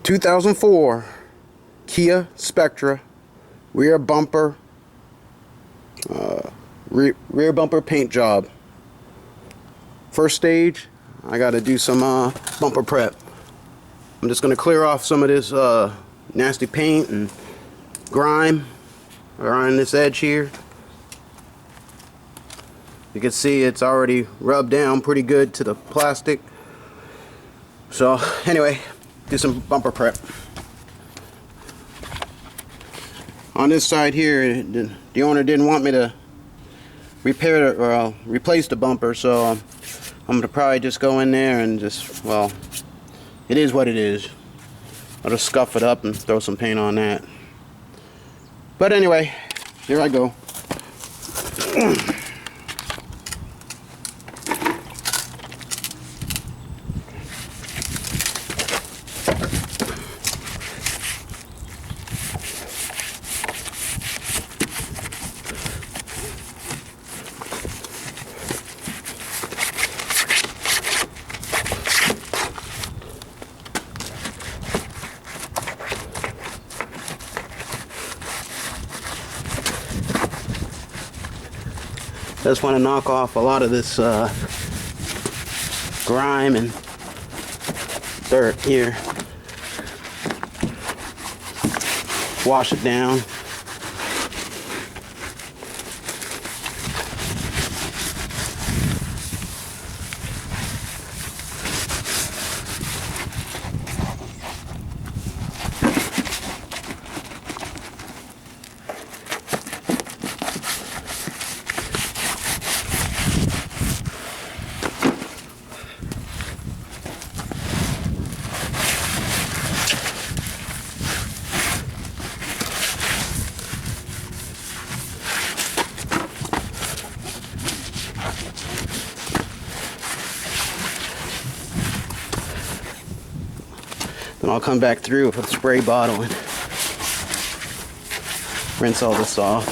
2004 Kia Spectra Rear Bumper rear bumper paint job. First stage, I got to do some bumper prep. I'm just going to clear off some of this nasty paint and grime around this edge here. You can see it's already rubbed down pretty good to the plastic. So anyway, do some bumper prep. On this side here, the owner didn't want me to repair it or replace the bumper, so I'm going to probably just go in there and just, well, it is what it is. I'll just scuff it up and throw some paint on that. But anyway, here I go. I just want to knock off a lot of this grime and dirt here. Wash it down. Then I'll come back through with a spray bottle and rinse all this off.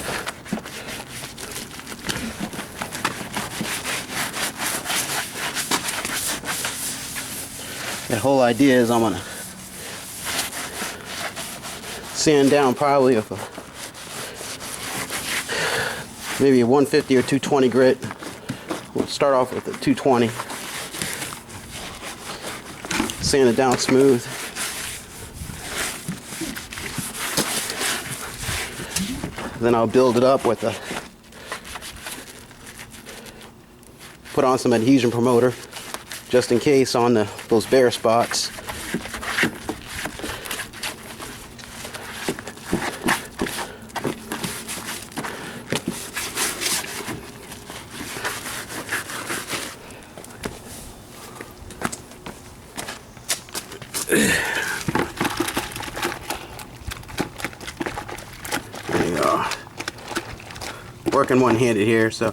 The whole idea is I'm gonna sand down probably with maybe a 150 or 220 grit. We'll start off with a 220. Sand it down smooth. Then I'll build it up with put on some adhesion promoter just in case on those bare spots. There you go. Working one-handed here, so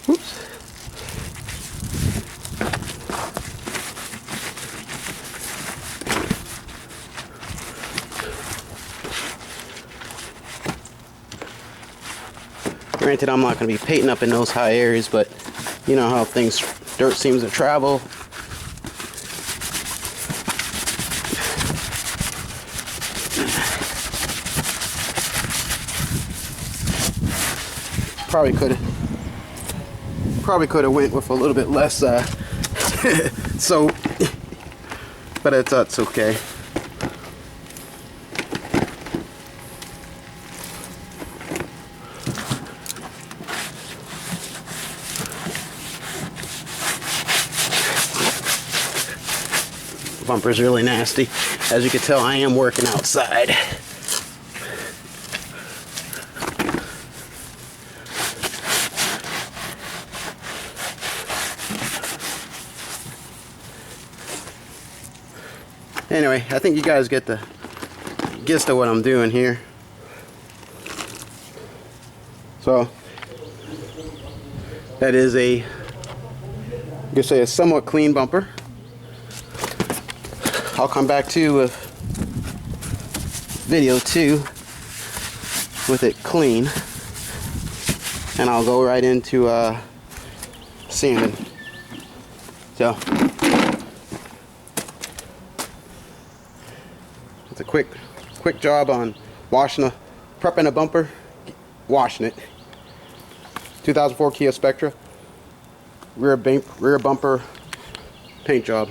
oops. Granted, I'm not going to be painting up in those high areas, but you know how dirt seems to travel. Probably could have went with a little bit less soap, but it's okay. Bumper's really nasty. As you can tell, I am working outside. Anyway, I think you guys get the gist of what I'm doing here. So that is you could say a somewhat clean bumper. I'll come back to with video 2 with it clean. and I'll go right into sanding. So it's a quick job on prepping a bumper, washing it. 2004 Kia Spectra rear bumper paint job.